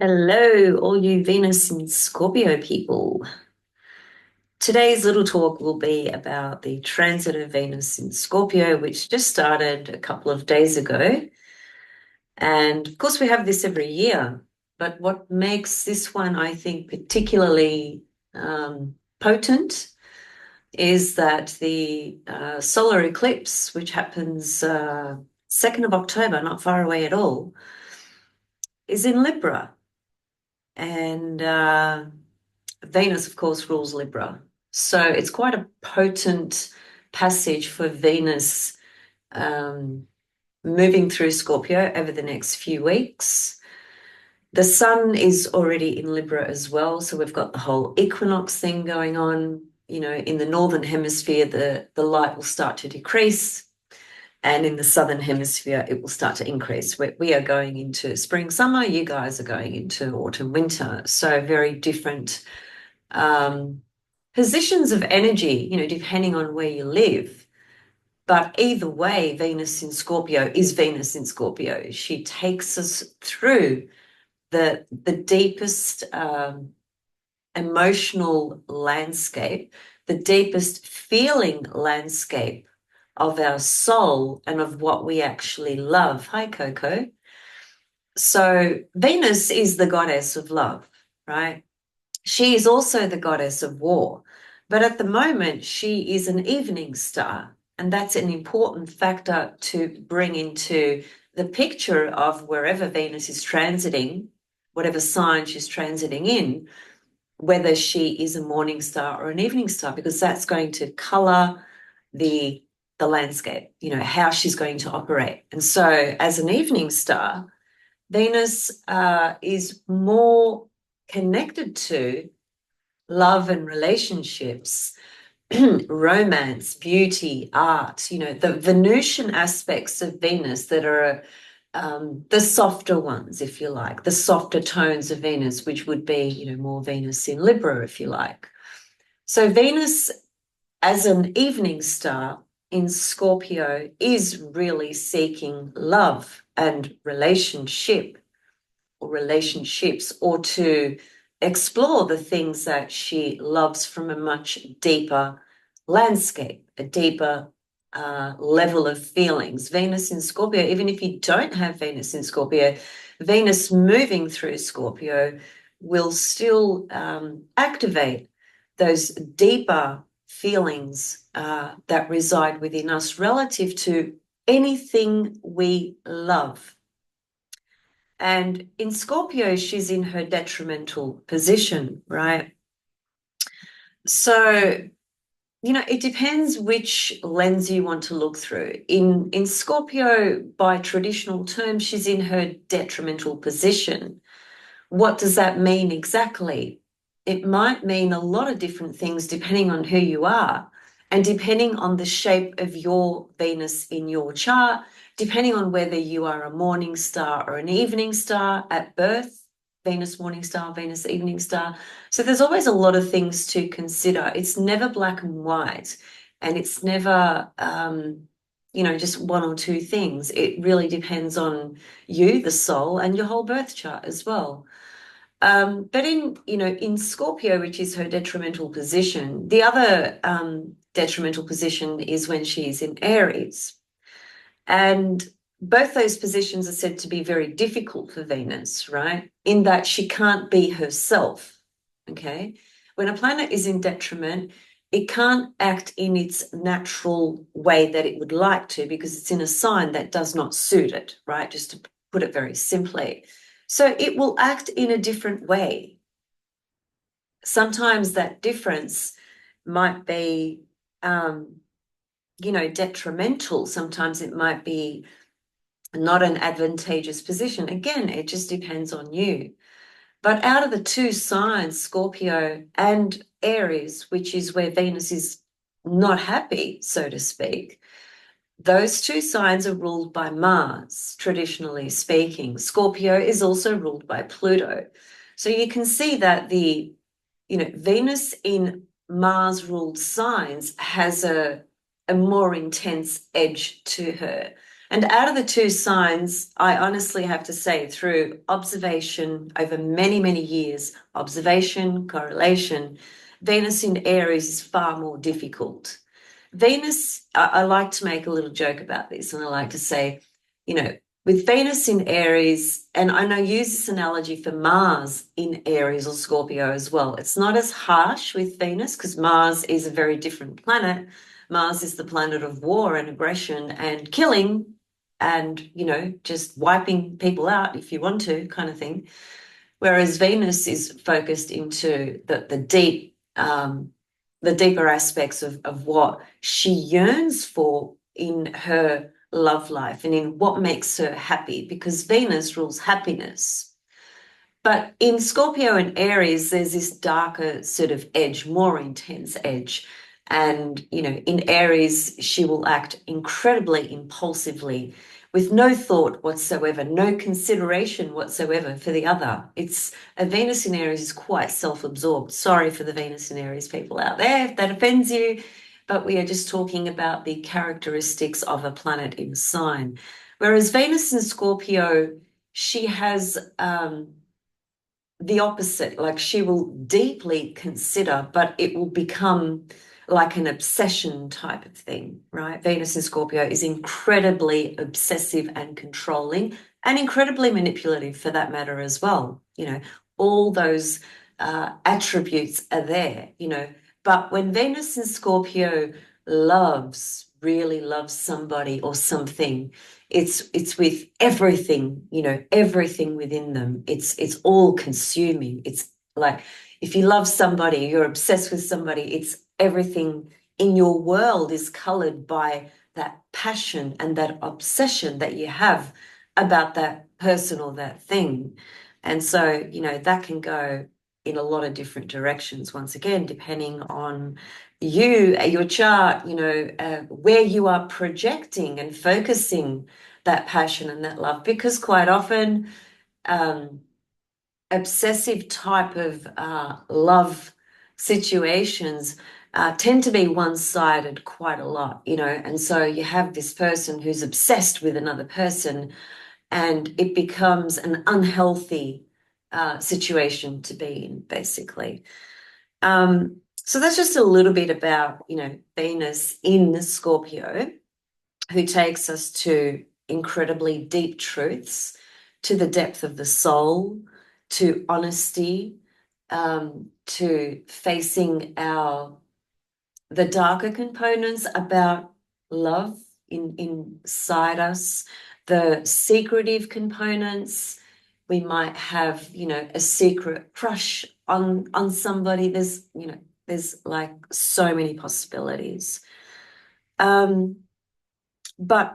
Hello, all you Venus and Scorpio people. Today's little talk will be about the transit of Venus in Scorpio, which just started a couple of days ago. And of course, we have this every year. But what makes this one, I think, particularly potent is that the solar eclipse, which happens 2nd of October, not far away at all, is in Libra. And Venus, of course, rules Libra. So it's quite a potent passage for Venus um, moving through Scorpio over the next few weeks. The sun is already in Libra as well. So we've got the whole equinox thing going on. You know, in the northern hemisphere, the light will start to decrease. And in the southern hemisphere, it will start to increase. We are going into spring, summer. You guys are going into autumn, winter. So very different positions of energy, you know, depending on where you live. But either way, Venus in Scorpio is Venus in Scorpio. She takes us through the deepest emotional landscape, the deepest feeling landscape of our soul and of what we actually love. Hi, Coco. So Venus is the goddess of love, right? She is also the goddess of war, but at the moment she is an evening star, and that's an important factor to bring into the picture of wherever Venus is transiting, whatever sign she's transiting in, whether she is a morning star or an evening star, because that's going to color the landscape, you know, how she's going to operate. And so as an evening star, Venus is more connected to love and relationships, romance, beauty, art, you know, the Venusian aspects of Venus that are the softer ones, if you like, the softer tones of Venus, which would be, you know, more Venus in Libra, if you like. So Venus as an evening star in Scorpio is really seeking love and relationship or relationships, or to explore the things that she loves from a much deeper landscape, a deeper level of feelings. Venus in Scorpio, even if you don't have Venus in Scorpio, Venus moving through Scorpio will still activate those deeper feelings that reside within us relative to anything we love. And in Scorpio, she's in her detrimental position, right? So, you know, it depends which lens you want to look through. In Scorpio, by traditional terms, she's in her detrimental position. What does that mean exactly? It might mean a lot of different things depending on who you are and depending on the shape of your Venus in your chart, depending on whether you are a morning star or an evening star at birth, Venus morning star, Venus evening star. So there's always a lot of things to consider. It's never black and white, and it's never, you know, just one or two things. It really depends on you, the soul, and your whole birth chart as well. But in, you know, in Scorpio, which is her detrimental position, the other detrimental position is when she's in Aries. And both those positions are said to be very difficult for Venus, right? In that she can't be herself, okay? When a planet is in detriment, it can't act in its natural way that it would like to because it's in a sign that does not suit it, right? Just to put it very simply. So it will act in a different way. Sometimes that difference might be, you know, detrimental. Sometimes it might be not an advantageous position. Again, it just depends on you. But out of the two signs, Scorpio and Aries, which is where Venus is not happy, so to speak, those two signs are ruled by Mars, traditionally speaking. Scorpio is also ruled by Pluto. So you can see that the, you know, Venus in Mars-ruled signs has a more intense edge to her. And out of the two signs, I honestly have to say, through observation over many, many years, observation, correlation, Venus in Aries is far more difficult. Venus, I like to make a little joke about this, and I like to say, with Venus in Aries, and I know use this analogy for Mars in Aries or Scorpio as well. It's not as harsh with Venus because Mars is a very different planet. Mars is the planet of war and aggression and killing and, just wiping people out if you want to, kind of thing. Whereas Venus is focused into the deeper aspects of what she yearns for in her love life and in what makes her happy, because Venus rules happiness. But in Scorpio and Aries, there's this darker sort of edge, more intense edge. And, in Aries, she will act incredibly impulsively with no thought whatsoever, no consideration whatsoever for the other. It's a Venus in Aries is quite self-absorbed. Sorry for the Venus in Aries people out there if that offends you, but we are just talking about the characteristics of a planet in a sign. Whereas Venus in Scorpio, she has the opposite, like she will deeply consider, but it will become like an obsession type of thing, right? Venus in Scorpio is incredibly obsessive and controlling and incredibly manipulative for that matter as well. All those attributes are there, but when Venus in Scorpio really loves somebody or something, it's with everything, everything within them. It's all consuming. It's like if you love somebody, you're obsessed with somebody, it's everything in your world is colored by that passion and that obsession that you have about that person or that thing. And so, that can go in a lot of different directions, once again, depending on your chart, where you are projecting and focusing that passion and that love, because quite often obsessive type of love situations tend to be one-sided quite a lot, and so you have this person who's obsessed with another person and it becomes an unhealthy situation to be in, basically. So that's just a little bit about, Venus in the Scorpio, who takes us to incredibly deep truths, to the depth of the soul, to honesty, to facing the darker components about love inside us, the secretive components. We might have, a secret crush on somebody. There's like so many possibilities. But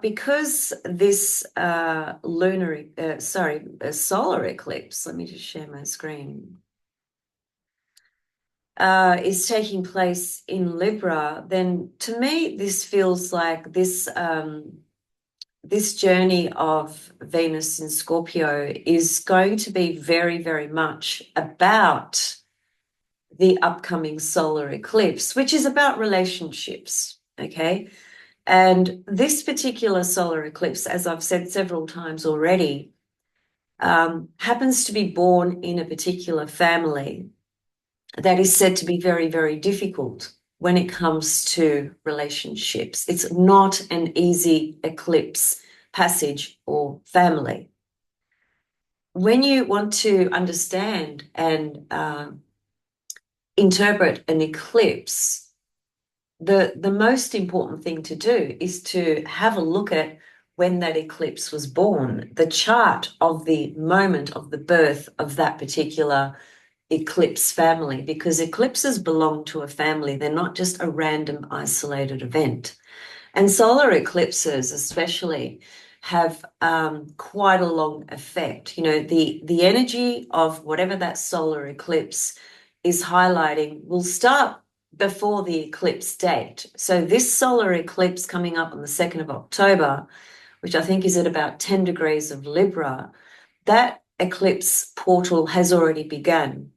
because this solar eclipse, let me just share my screen, is taking place in Libra, then to me, this feels like this journey of Venus in Scorpio is going to be very, very much about the upcoming solar eclipse, which is about relationships, okay? And this particular solar eclipse, as I've said several times already, happens to be born in a particular family that is said to be very, very difficult when it comes to relationships. It's not an easy eclipse passage or family. When you want to understand and interpret an eclipse, the most important thing to do is to have a look at when that eclipse was born, the chart of the moment of the birth of that particular eclipse family, because eclipses belong to a family. They're not just a random isolated event. And solar eclipses especially have quite a long effect. The energy of whatever that solar eclipse is highlighting will start before the eclipse date. So this solar eclipse coming up on the 2nd of October, which I think is at about 10 degrees of Libra, that eclipse portal has already begun.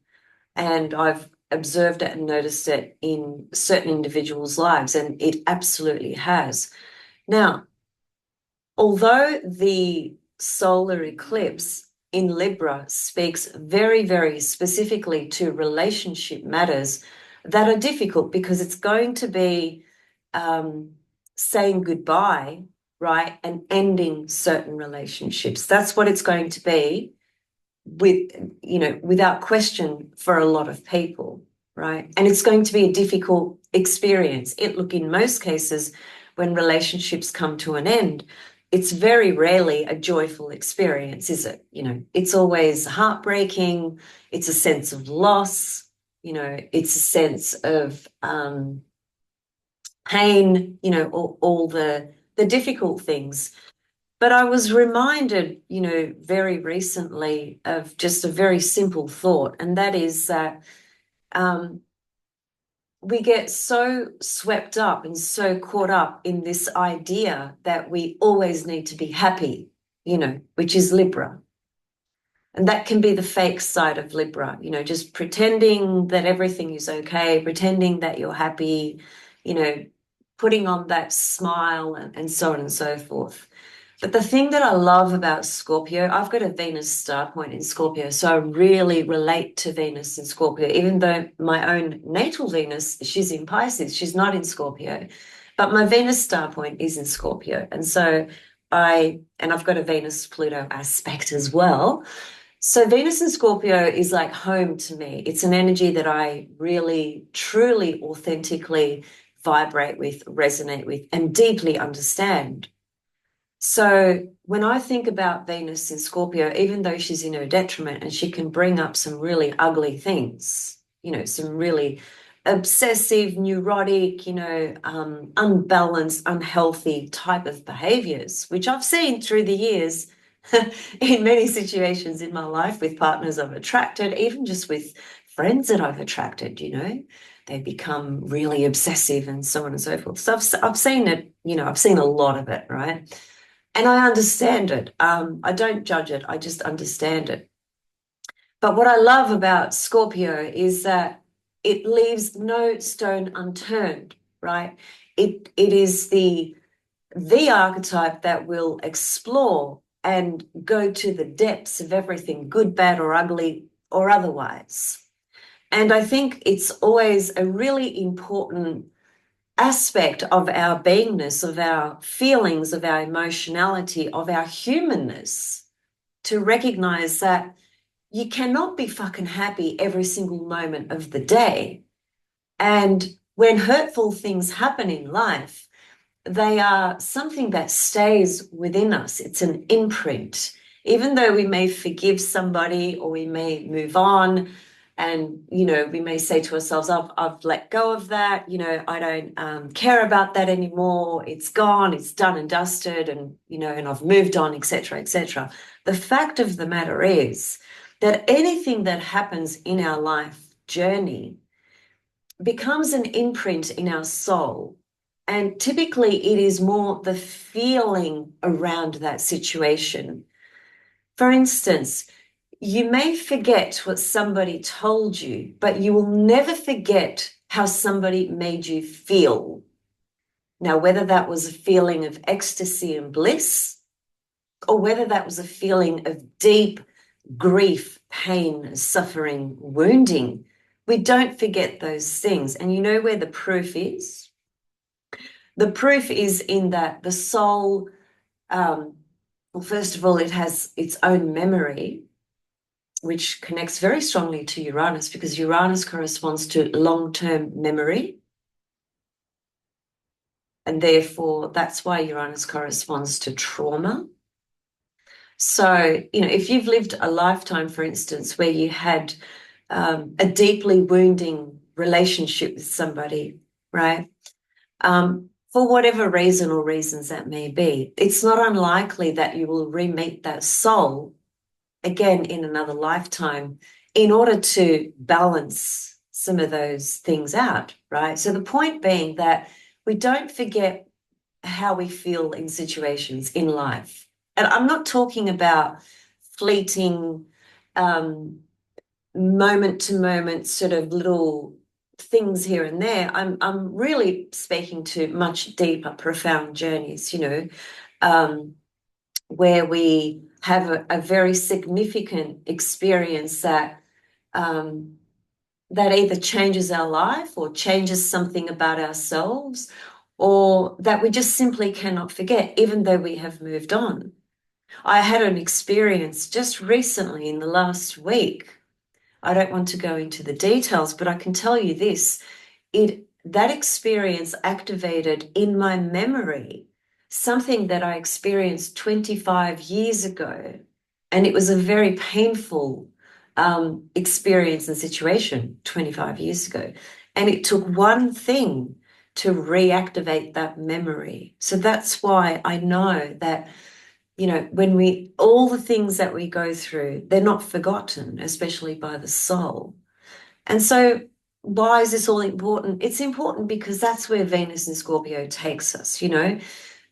And I've observed it and noticed it in certain individuals' lives, and it absolutely has. Now, although the solar eclipse in Libra speaks very, very specifically to relationship matters that are difficult because it's going to be saying goodbye, right, and ending certain relationships. That's what it's going to be with, without question for a lot of people, right? And it's going to be a difficult experience. Look, in most cases, when relationships come to an end, it's very rarely a joyful experience, is it? It's always heartbreaking. It's a sense of loss. It's a sense of pain, all the difficult things. But I was reminded, very recently of just a very simple thought, and that is that we get so swept up and so caught up in this idea that we always need to be happy, which is Libra. And that can be the fake side of Libra, just pretending that everything is okay, pretending that you're happy, putting on that smile and so on and so forth. But the thing that I love about Scorpio, I've got a Venus star point in Scorpio, so I really relate to Venus in Scorpio, even though my own natal Venus, she's in Pisces, she's not in Scorpio, but my Venus star point is in Scorpio. And so I've got a Venus-Pluto aspect as well. So Venus in Scorpio is like home to me. It's an energy that I really, truly, authentically vibrate with, resonate with, and deeply understand. So when I think about Venus in Scorpio, even though she's in her detriment and she can bring up some really ugly things, some really obsessive, neurotic, unbalanced, unhealthy type of behaviors, which I've seen through the years in many situations in my life with partners I've attracted, even just with friends that I've attracted, they become really obsessive and so on and so forth. So I've seen it, I've seen a lot of it, right? And I understand it. I don't judge it. I just understand it. But what I love about Scorpio is that it leaves no stone unturned, right? It is the archetype that will explore and go to the depths of everything, good, bad, or ugly, or otherwise. And I think it's always a really important aspect of our beingness, of our feelings, of our emotionality, of our humanness, to recognize that you cannot be fucking happy every single moment of the day. And when hurtful things happen in life, they are something that stays within us. It's an imprint. Even though we may forgive somebody or we may move on, and, we may say to ourselves, I've let go of that, I don't care about that anymore. It's gone, it's done and dusted, and, and I've moved on, etc., etc. The fact of the matter is that anything that happens in our life journey becomes an imprint in our soul. And typically it is more the feeling around that situation. For instance, you may forget what somebody told you, but you will never forget how somebody made you feel. Now, whether that was a feeling of ecstasy and bliss, or whether that was a feeling of deep grief, pain, suffering, wounding, we don't forget those things. And you know where the proof is? The proof is in that the soul, well, first of all, it has its own memory, which connects very strongly to Uranus, because Uranus corresponds to long-term memory. And therefore, that's why Uranus corresponds to trauma. So, if you've lived a lifetime, for instance, where you had a deeply wounding relationship with somebody, right? For whatever reason or reasons that may be, it's not unlikely that you will re-meet that soul again in another lifetime in order to balance some of those things out, right? So the point being that we don't forget how we feel in situations in life. And I'm not talking about fleeting, moment to moment sort of little things here and there. I'm really speaking to much deeper, profound journeys, where we have a very significant experience that that either changes our life or changes something about ourselves, or that we just simply cannot forget, even though we have moved on. I had an experience just recently in the last week. I don't want to go into the details, but I can tell you this. That experience activated in my memory something that I experienced 25 years ago. And it was a very painful experience and situation 25 years ago. And it took one thing to reactivate that memory. So that's why I know that, when all the things that we go through, they're not forgotten, especially by the soul. And so why is this all important? It's important because that's where Venus and Scorpio takes us,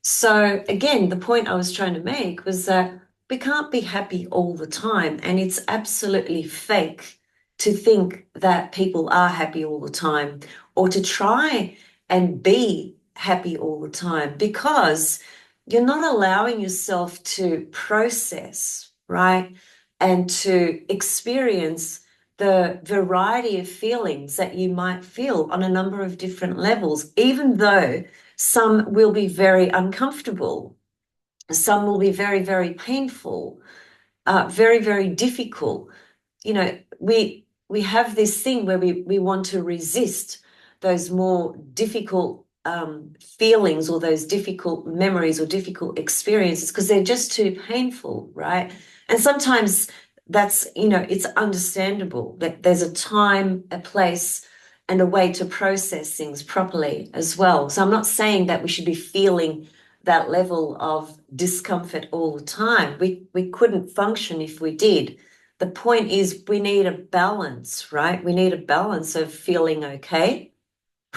So again, the point I was trying to make was that we can't be happy all the time. And it's absolutely fake to think that people are happy all the time or to try and be happy all the time, because you're not allowing yourself to process, right? And to experience the variety of feelings that you might feel on a number of different levels, even though some will be very uncomfortable, some will be very, very painful, very, very difficult. We have this thing where we want to resist those more difficult feelings or those difficult memories or difficult experiences because they're just too painful, right? And sometimes that's, it's understandable that there's a time, a place, and a way to process things properly as well. So I'm not saying that we should be feeling that level of discomfort all the time. We couldn't function if we did. The point is we need a balance, right? We need a balance of feeling okay,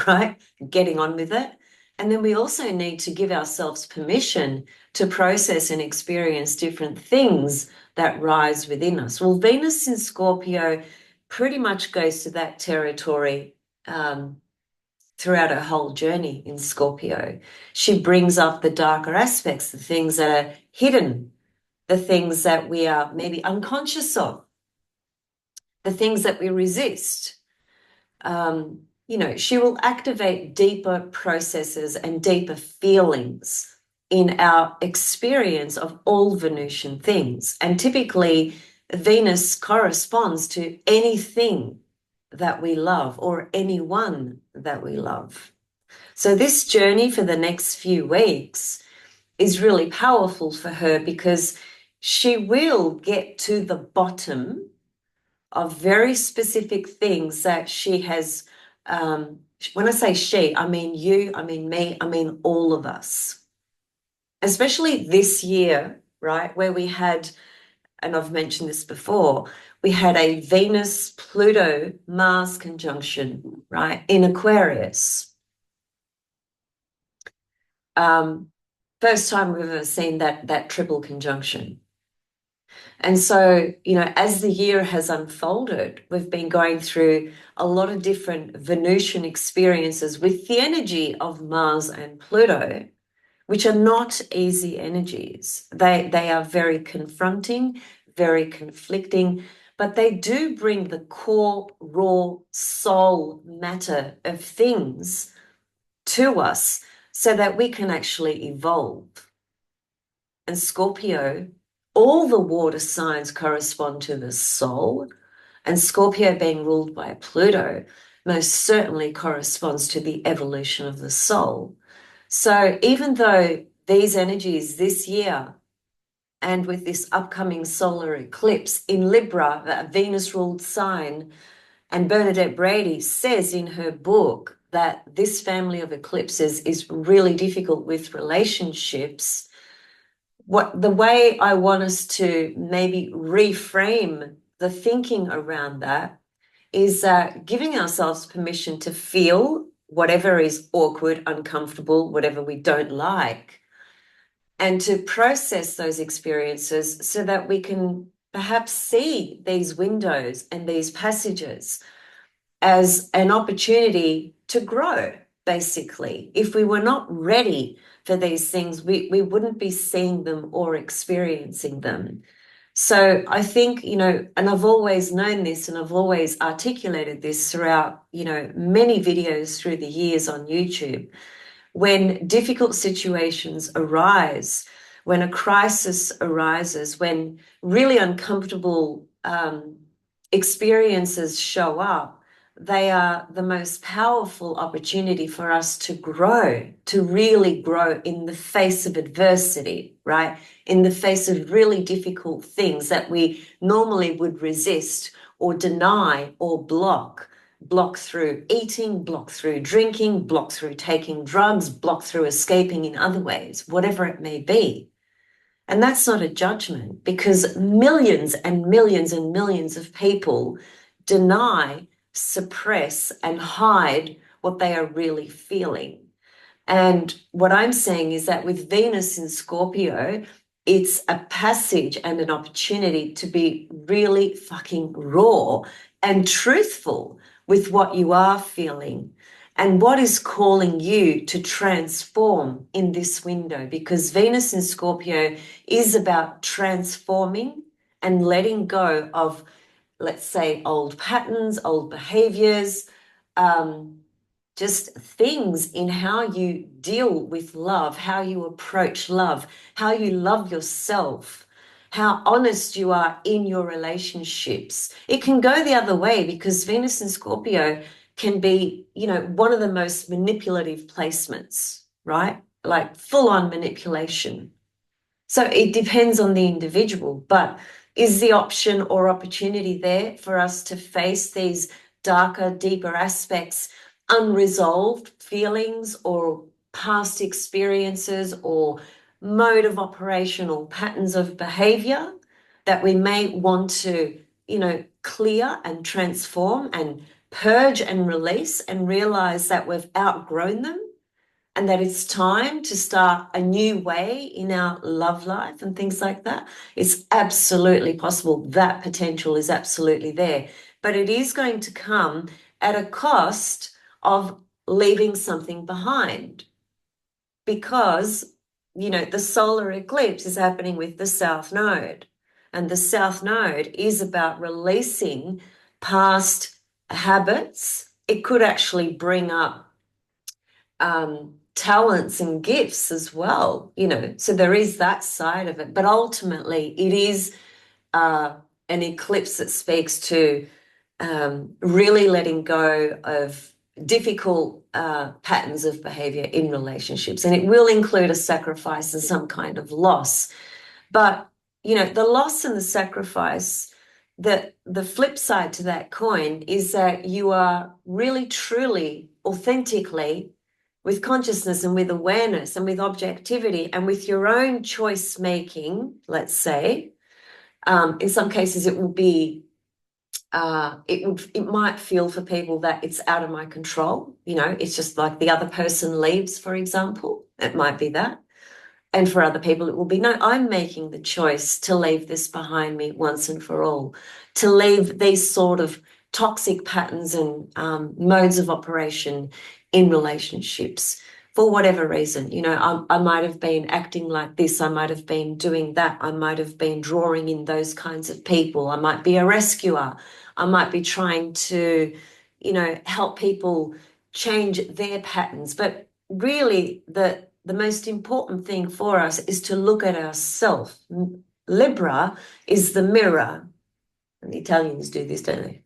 right? Getting on with it. And then we also need to give ourselves permission to process and experience different things that rise within us. Well, Venus in Scorpio pretty much goes to that territory throughout her whole journey in Scorpio. She brings up the darker aspects, the things that are hidden, the things that we are maybe unconscious of, the things that we resist. She will activate deeper processes and deeper feelings in our experience of all Venusian things. And typically, Venus corresponds to anything that we love or anyone that we love. So this journey for the next few weeks is really powerful for her because she will get to the bottom of very specific things that she has. When I say she, I mean you, I mean me, I mean all of us. Especially this year, right, where we had, and I've mentioned this before, we had a Venus-Pluto-Mars conjunction, right, in Aquarius. First time we've ever seen that triple conjunction. And so, as the year has unfolded, we've been going through a lot of different Venusian experiences with the energy of Mars and Pluto, which are not easy energies. They are very confronting, very conflicting, but they do bring the core, raw soul matter of things to us so that we can actually evolve. And Scorpio, all the water signs correspond to the soul, and Scorpio being ruled by Pluto most certainly corresponds to the evolution of the soul. So even though these energies this year and with this upcoming solar eclipse in Libra, a Venus-ruled sign, and Bernadette Brady says in her book that this family of eclipses is really difficult with relationships, the way I want us to maybe reframe the thinking around that is giving ourselves permission to feel whatever is awkward, uncomfortable, whatever we don't like, and to process those experiences so that we can perhaps see these windows and these passages as an opportunity to grow, basically. If we were not ready for these things, we wouldn't be seeing them or experiencing them. So I think, and I've always known this and I've always articulated this throughout, many videos through the years on YouTube. When difficult situations arise, when a crisis arises, when really uncomfortable experiences show up, they are the most powerful opportunity for us to grow, to really grow in the face of adversity, right? In the face of really difficult things that we normally would resist or deny or block through eating, block through drinking, block through taking drugs, block through escaping in other ways, whatever it may be. And that's not a judgment, because millions and millions and millions of people deny, suppress, and hide what they are really feeling. And what I'm saying is that with Venus in Scorpio, it's a passage and an opportunity to be really fucking raw and truthful with what you are feeling and what is calling you to transform in this window, because Venus in Scorpio is about transforming and letting go of, let's say, old patterns, old behaviors, just things in how you deal with love, how you approach love, how you love yourself, how honest you are in your relationships. It can go the other way, because Venus in Scorpio can be, one of the most manipulative placements, right? Like full-on manipulation. So it depends on the individual, but is the option or opportunity there for us to face these darker, deeper aspects, unresolved feelings or past experiences or mode of operation or patterns of behavior that we may want to, clear and transform and purge and release and realize that we've outgrown them and that it's time to start a new way in our love life and things like that? It's absolutely possible. That potential is absolutely there. But it is going to come at a cost of leaving something behind, because, the solar eclipse is happening with the South Node. And the South Node is about releasing past habits. It could actually bring up talents and gifts as well, so there is that side of it. But ultimately, it is an eclipse that speaks to really letting go of difficult patterns of behavior in relationships. And it will include a sacrifice and some kind of loss. But, the loss and the sacrifice, the flip side to that coin is that you are really, truly, authentically, with consciousness and with awareness and with objectivity and with your own choice making, let's say, in some cases it will be, it might feel for people that it's out of my control. It's just like the other person leaves, for example. It might be that. And for other people, it will be, no, I'm making the choice to leave this behind me once and for all, to leave these sort of toxic patterns and modes of operation in relationships for whatever reason. I might have been acting like this. I might have been doing that. I might have been drawing in those kinds of people. I might be a rescuer. I might be trying to, help people change their patterns. But really, the most important thing for us is to look at ourselves. Libra is the mirror. And the Italians do this, don't they?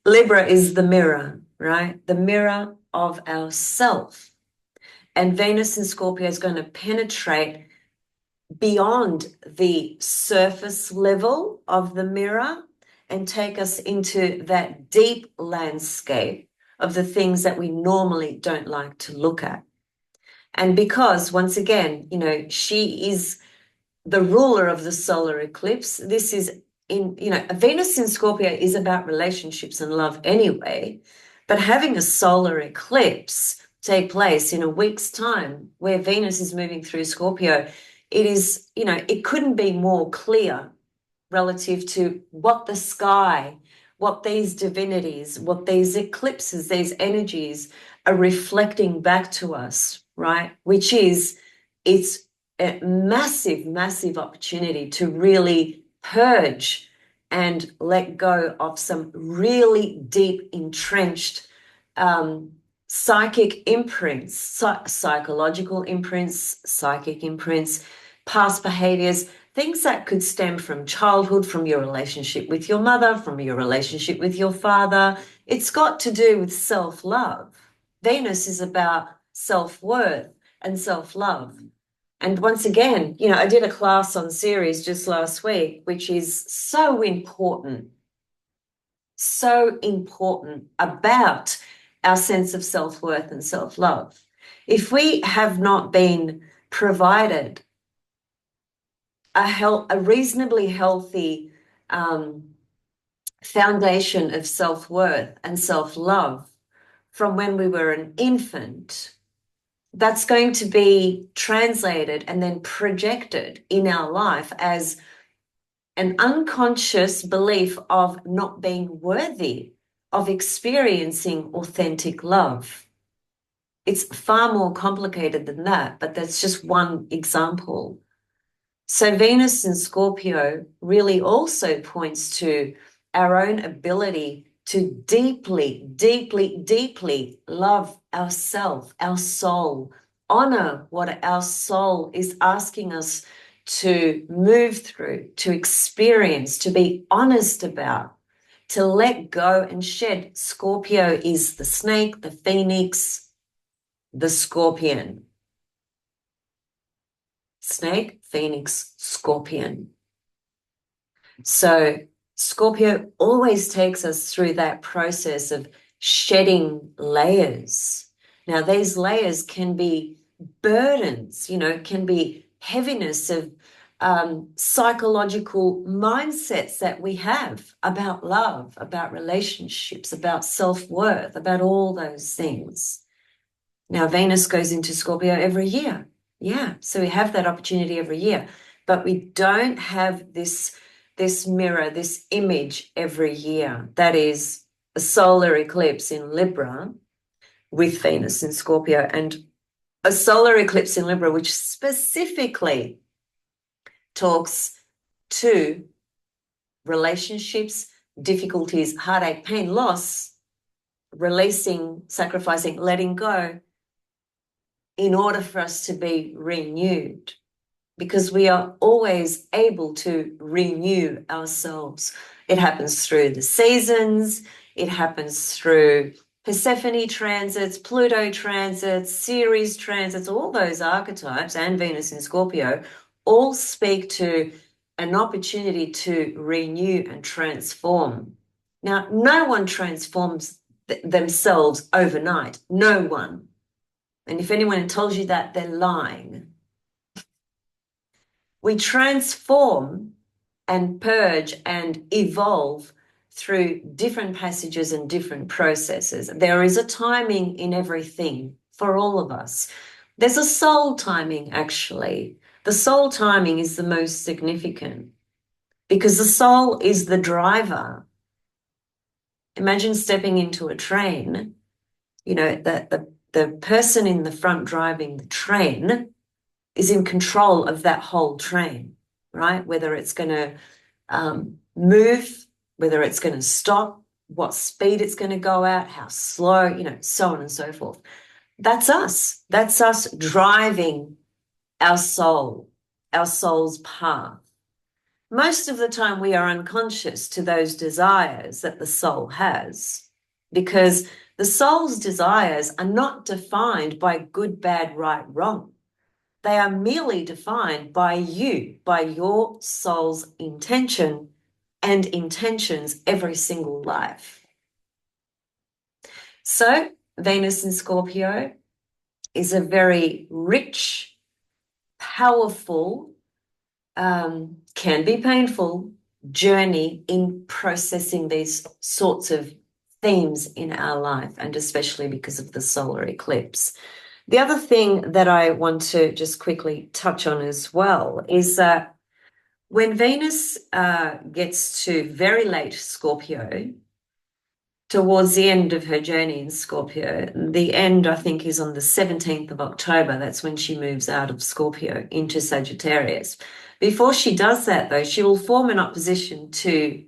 Libra is the mirror, right? The mirror of ourself. And Venus in Scorpio is going to penetrate beyond the surface level of the mirror and take us into that deep landscape of the things that we normally don't like to look at. And because, once again, she is the ruler of the solar eclipse, this is Venus in Scorpio is about relationships and love anyway, but having a solar eclipse take place in a week's time where Venus is moving through Scorpio, it is, it couldn't be more clear relative to what the sky, what these divinities, what these eclipses, these energies are reflecting back to us, right? Which is, it's a massive, massive opportunity to really purge and let go of some really deep, entrenched psychic imprints, psychological imprints, psychic imprints, past behaviors, things that could stem from childhood, from your relationship with your mother, from your relationship with your father. It's got to do with self-love. Venus is about self-worth and self-love. And once again, you know, I did a class on Ceres just last week, which is so important about our sense of self-worth and self-love. If we have not been provided a reasonably healthy foundation of self-worth and self-love from when we were an infant, that's going to be translated and then projected in our life as an unconscious belief of not being worthy of experiencing authentic love. It's far more complicated than that, but that's just one example. So Venus in Scorpio really also points to our own ability to deeply, deeply, deeply love ourselves, our soul, honor what our soul is asking us to move through, to experience, to be honest about, to let go and shed. Scorpio is the snake, the phoenix, the scorpion. Snake, phoenix, scorpion. So Scorpio always takes us through that process of shedding layers. Now, these layers can be burdens, you know, can be heaviness of psychological mindsets that we have about love, about relationships, about self-worth, about all those things. Now, Venus goes into Scorpio every year. Yeah, so we have that opportunity every year, but we don't have this mirror, this image every year. That is a solar eclipse in Libra with Venus in Scorpio, and a solar eclipse in Libra, which specifically talks to relationships, difficulties, heartache, pain, loss, releasing, sacrificing, letting go, in order for us to be renewed, because we are always able to renew ourselves. It happens through the seasons, it happens through Persephone transits, Pluto transits, Ceres transits, all those archetypes, and Venus in Scorpio, all speak to an opportunity to renew and transform. Now, no one transforms themselves overnight, no one. And if anyone tells you that, they're lying. We transform and purge and evolve through different passages and different processes. There is a timing in everything for all of us. There's a soul timing, actually. The soul timing is the most significant because the soul is the driver. Imagine stepping into a train, you know, the person in the front driving the train is in control of that whole train, right? Whether it's going to move, whether it's going to stop, what speed it's going to go at, how slow, you know, so on and so forth. That's us. That's us driving our soul, our soul's path. Most of the time we are unconscious to those desires that the soul has, because the soul's desires are not defined by good, bad, right, wrong. They are merely defined by you, by your soul's intention and intentions every single life. So Venus in Scorpio is a very rich, powerful, can be painful journey in processing these sorts of themes in our life, and especially because of the solar eclipse. The other thing that I want to just quickly touch on as well is that when Venus gets to very late Scorpio, towards the end of her journey in Scorpio. The end, I think, is on the 17th of October. That's when she moves out of Scorpio into Sagittarius. Before she does that, though, she will form an opposition to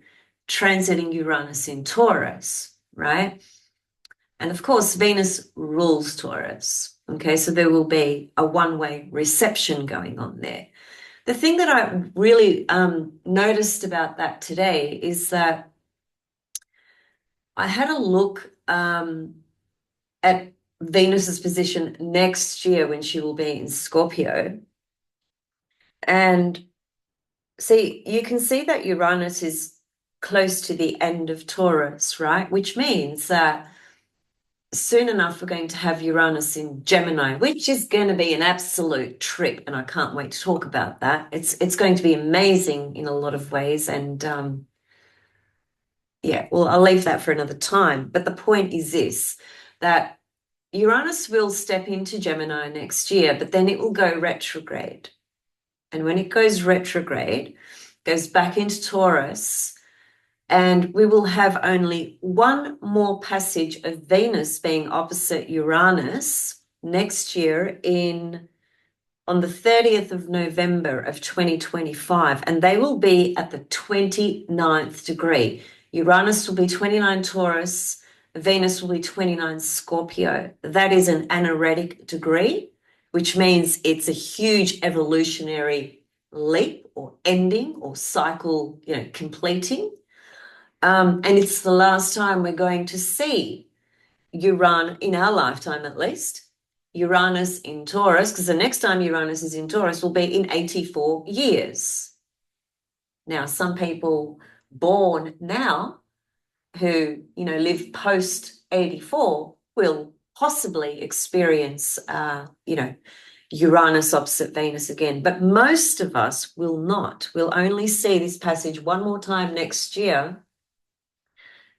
transiting Uranus in Taurus, right? And of course, Venus rules Taurus. Okay, so there will be a one-way reception going on there. The thing that I really noticed about that today is that I had a look at Venus's position next year when she will be in Scorpio. And see, you can see that Uranus is close to the end of Taurus, right? Which means that soon enough we're going to have Uranus in Gemini, which is going to be an absolute trip, and I can't wait to talk about that. It's going to be amazing in a lot of ways, and yeah, well, I'll leave that for another time. But the point is this, that Uranus will step into Gemini next year, but then it will go retrograde. And when it goes retrograde, goes back into Taurus, and we will have only one more passage of Venus being opposite Uranus next year on the 30th of November of 2025, and they will be at the 29th degree. Uranus will be 29 Taurus, Venus will be 29 Scorpio. That is an anaretic degree, which means it's a huge evolutionary leap or ending or cycle, completing. And it's the last time we're going to see Uranus, in our lifetime at least, Uranus in Taurus, because the next time Uranus is in Taurus will be in 84 years. Now, some people born now who, live post 84 will possibly experience, Uranus opposite Venus again. But most of us will not. We'll only see this passage one more time next year.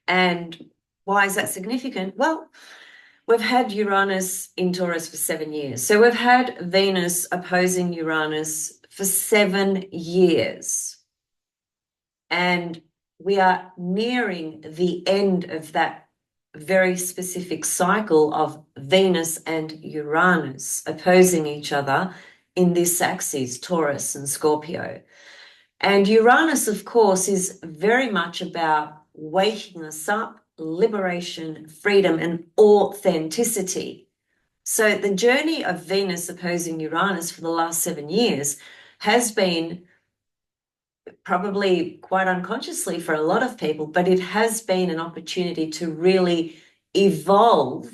And why is that significant? Well, we've had Uranus in Taurus for 7 years. So we've had Venus opposing Uranus for 7 years. And we are nearing the end of that very specific cycle of Venus and Uranus opposing each other in this axis, Taurus and Scorpio. And Uranus, of course, is very much about waking us up, liberation, freedom, and authenticity. So the journey of Venus opposing Uranus for the last 7 years has been, probably quite unconsciously for a lot of people, but it has been an opportunity to really evolve,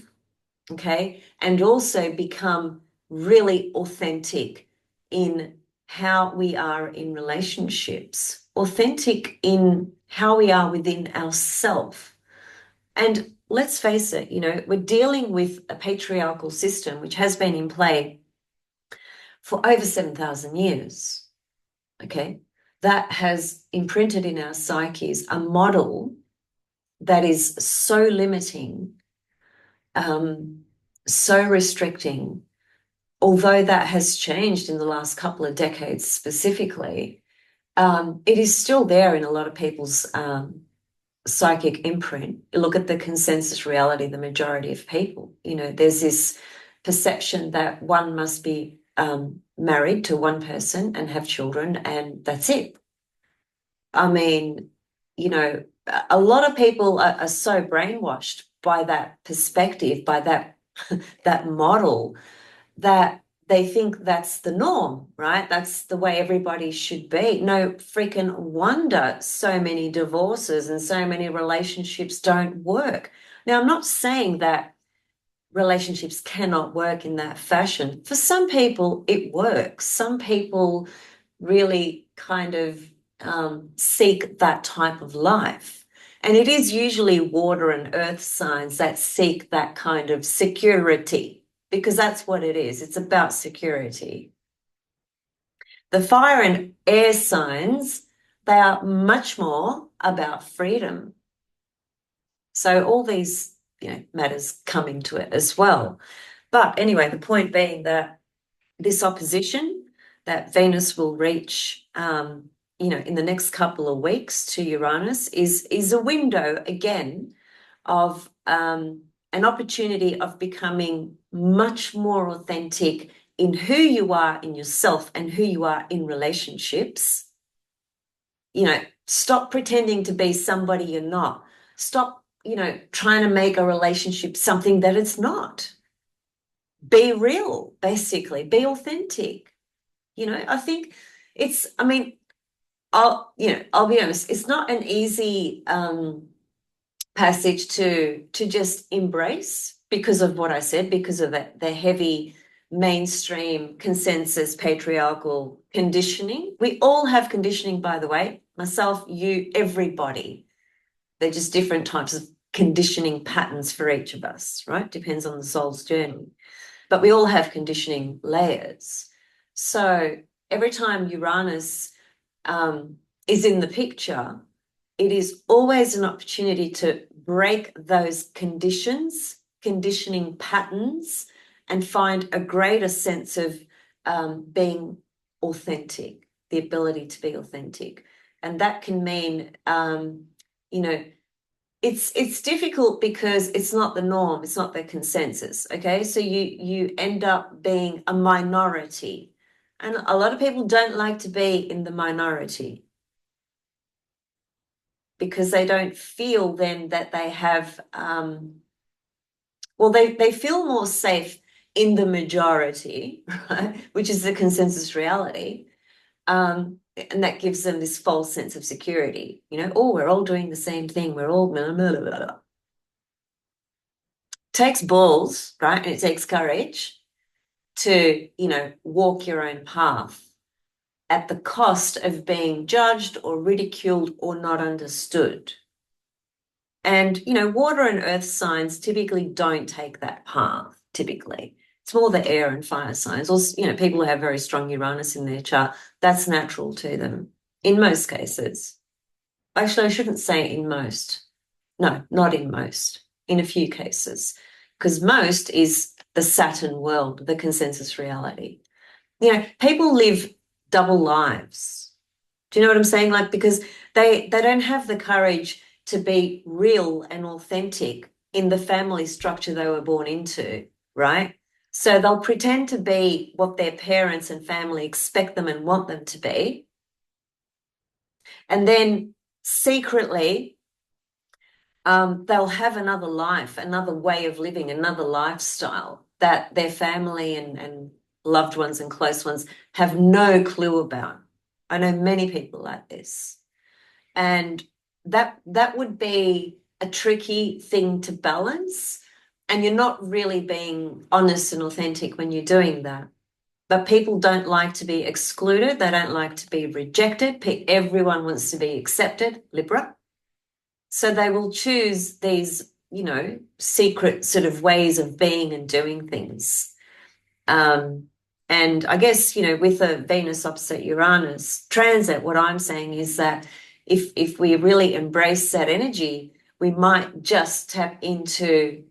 okay, and also become really authentic in how we are in relationships, authentic in how we are within ourselves. And let's face it, we're dealing with a patriarchal system which has been in play for over 7,000 years, okay? That has imprinted in our psyches a model that is so limiting, so restricting. Although that has changed in the last couple of decades specifically, it is still there in a lot of people's psychic imprint. You look at the consensus reality, the majority of people, there's this perception that one must be married to one person and have children, and that's it. I mean, a lot of people are so brainwashed by that perspective, by that model, that they think that's the norm, right? That's the way everybody should be. No freaking wonder so many divorces and so many relationships don't work. Now, I'm not saying that relationships cannot work in that fashion. For some people, it works. Some people really kind of seek that type of life. And it is usually water and earth signs that seek that kind of security, because that's what it is. It's about security. The fire and air signs, they are much more about freedom. So all these, matters come into it as well. But anyway, the point being that this opposition that Venus will reach, in the next couple of weeks to Uranus is a window, again, of an opportunity of becoming much more authentic in who you are in yourself and who you are in relationships. You know, stop pretending to be somebody you're not. Stop, trying to make a relationship something that it's not. Be real, basically. Be authentic. I think I mean, I'll be honest, it's not an easy passage to just embrace because of what I said, because of the heavy mainstream consensus patriarchal conditioning. We all have conditioning, by the way, myself, you, everybody. They're just different types of conditioning patterns for each of us, right? Depends on the soul's journey. But we all have conditioning layers. So every time Uranus is in the picture, it is always an opportunity to break those conditioning patterns, and find a greater sense of being authentic, the ability to be authentic. And that can mean, it's difficult because it's not the norm, it's not the consensus, okay? So you end up being a minority. And a lot of people don't like to be in the minority because they don't feel then that they have, they feel more safe in the majority, right? Which is the consensus reality. And that gives them this false sense of security, oh, we're all doing the same thing. We're all blah, blah, blah, blah. Takes balls, right? And it takes courage to, walk your own path at the cost of being judged or ridiculed or not understood. And, water and earth signs typically don't take that path, typically. It's more the air and fire signs, or, people who have very strong Uranus in their chart, that's natural to them in most cases. Actually, I shouldn't say in most. No, not in most, in a few cases, because most is the Saturn world, the consensus reality. People live double lives. Do you know what I'm saying? Like, because they don't have the courage to be real and authentic in the family structure they were born into, right? So they'll pretend to be what their parents and family expect them and want them to be. And then secretly, they'll have another life, another way of living, another lifestyle that their family and loved ones and close ones have no clue about. I know many people like this. And that would be a tricky thing to balance. And you're not really being honest and authentic when you're doing that. But people don't like to be excluded. They don't like to be rejected. Everyone wants to be accepted, Libra. So they will choose these, secret sort of ways of being and doing things. And I guess, with a Venus opposite Uranus transit, what I'm saying is that if we really embrace that energy, we might just tap into,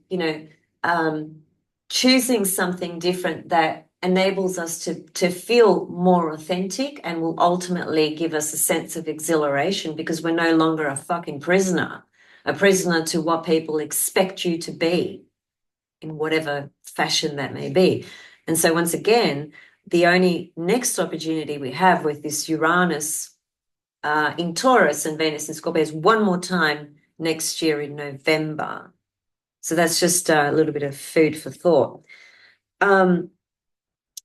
choosing something different that enables us to feel more authentic and will ultimately give us a sense of exhilaration because we're no longer a fucking prisoner, a prisoner to what people expect you to be in whatever fashion that may be. And so once again, the only next opportunity we have with this Uranus in Taurus and Venus in Scorpio is one more time next year in November. So that's just a little bit of food for thought.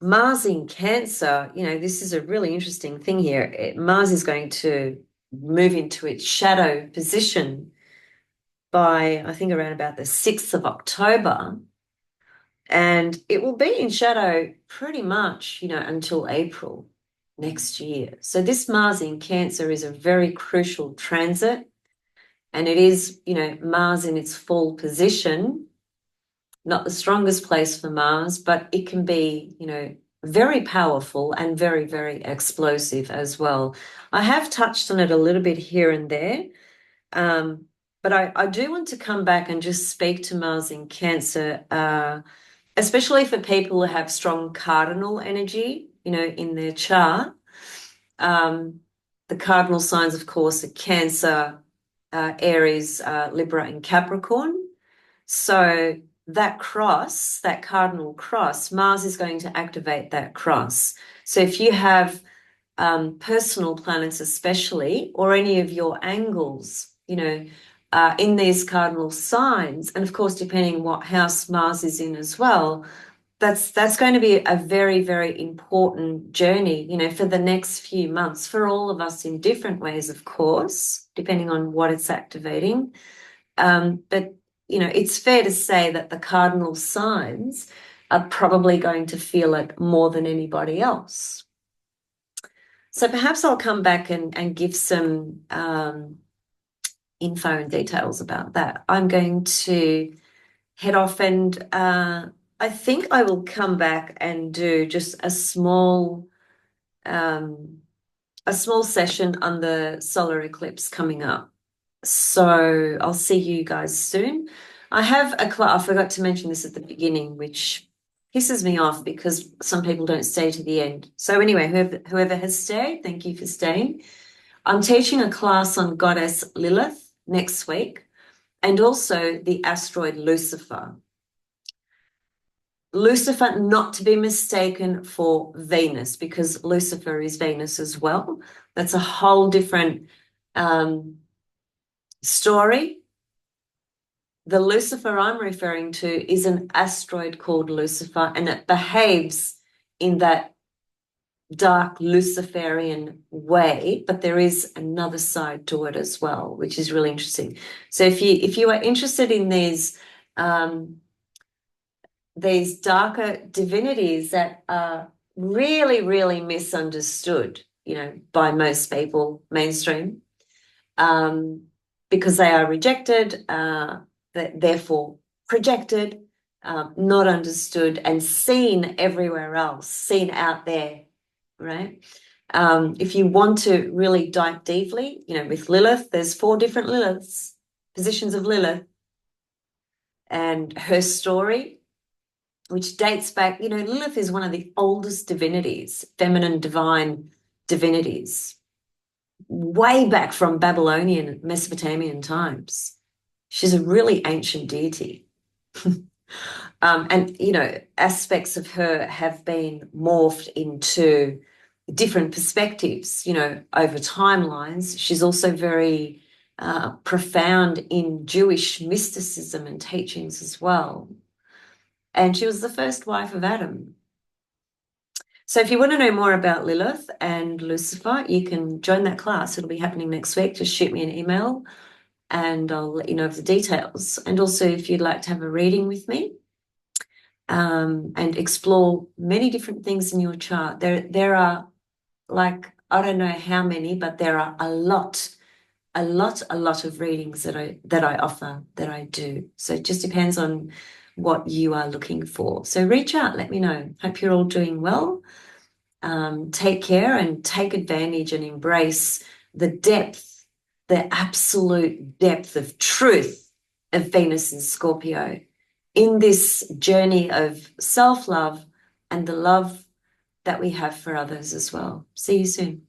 Mars in Cancer, this is a really interesting thing here. Mars is going to move into its shadow position by, I think, around about the 6th of October. And it will be in shadow pretty much, until April next year. So this Mars in Cancer is a very crucial transit. And it is, Mars in its full position, not the strongest place for Mars, but it can be, very powerful and very, very explosive as well. I have touched on it a little bit here and there, but I do want to come back and just speak to Mars in Cancer, especially for people who have strong cardinal energy, in their chart. The cardinal signs, of course, are Cancer, Aries, Libra, and Capricorn. So that cross, that cardinal cross, Mars is going to activate that cross. So if you have personal planets especially, or any of your angles, in these cardinal signs, and of course, depending what house Mars is in as well, that's going to be a very, very important journey, for the next few months, for all of us in different ways, of course, depending on what it's activating. But, it's fair to say that the cardinal signs are probably going to feel it more than anybody else. So perhaps I'll come back and give some info and details about that. I'm going to head off, and I think I will come back and do just a small session on the solar eclipse coming up. So I'll see you guys soon. I have a class, I forgot to mention this at the beginning, which pisses me off because some people don't stay to the end. So anyway, whoever has stayed, thank you for staying. I'm teaching a class on goddess Lilith next week, and also the asteroid Lucifer. Lucifer, not to be mistaken for Venus, because Lucifer is Venus as well. That's a whole different story. The Lucifer I'm referring to is an asteroid called Lucifer, and it behaves in that dark Luciferian way, but there is another side to it as well, which is really interesting. So if you are interested in these darker divinities that are really, really misunderstood, by most people, mainstream, because they are rejected, therefore projected, not understood, and seen everywhere else, seen out there, right? If you want to really dive deeply, with Lilith, there's 4 different Liliths, positions of Lilith, and her story, which dates back, Lilith is one of the oldest divinities, feminine divine divinities, way back from Babylonian, Mesopotamian times. She's a really ancient deity. And, aspects of her have been morphed into different perspectives, over timelines. She's also very profound in Jewish mysticism and teachings as well. And she was the first wife of Adam. So if you want to know more about Lilith and Lucifer, you can join that class. It'll be happening next week. Just shoot me an email and I'll let you know of the details. And also, if you'd like to have a reading with me and explore many different things in your chart, there are, like, I don't know how many, but there are a lot of readings that I offer, that I do. So it just depends on what you are looking for. So reach out, let me know. Hope you're all doing well. Take care and take advantage and embrace the absolute depth of truth of Venus in Scorpio in this journey of self-love and the love that we have for others as well. See you soon.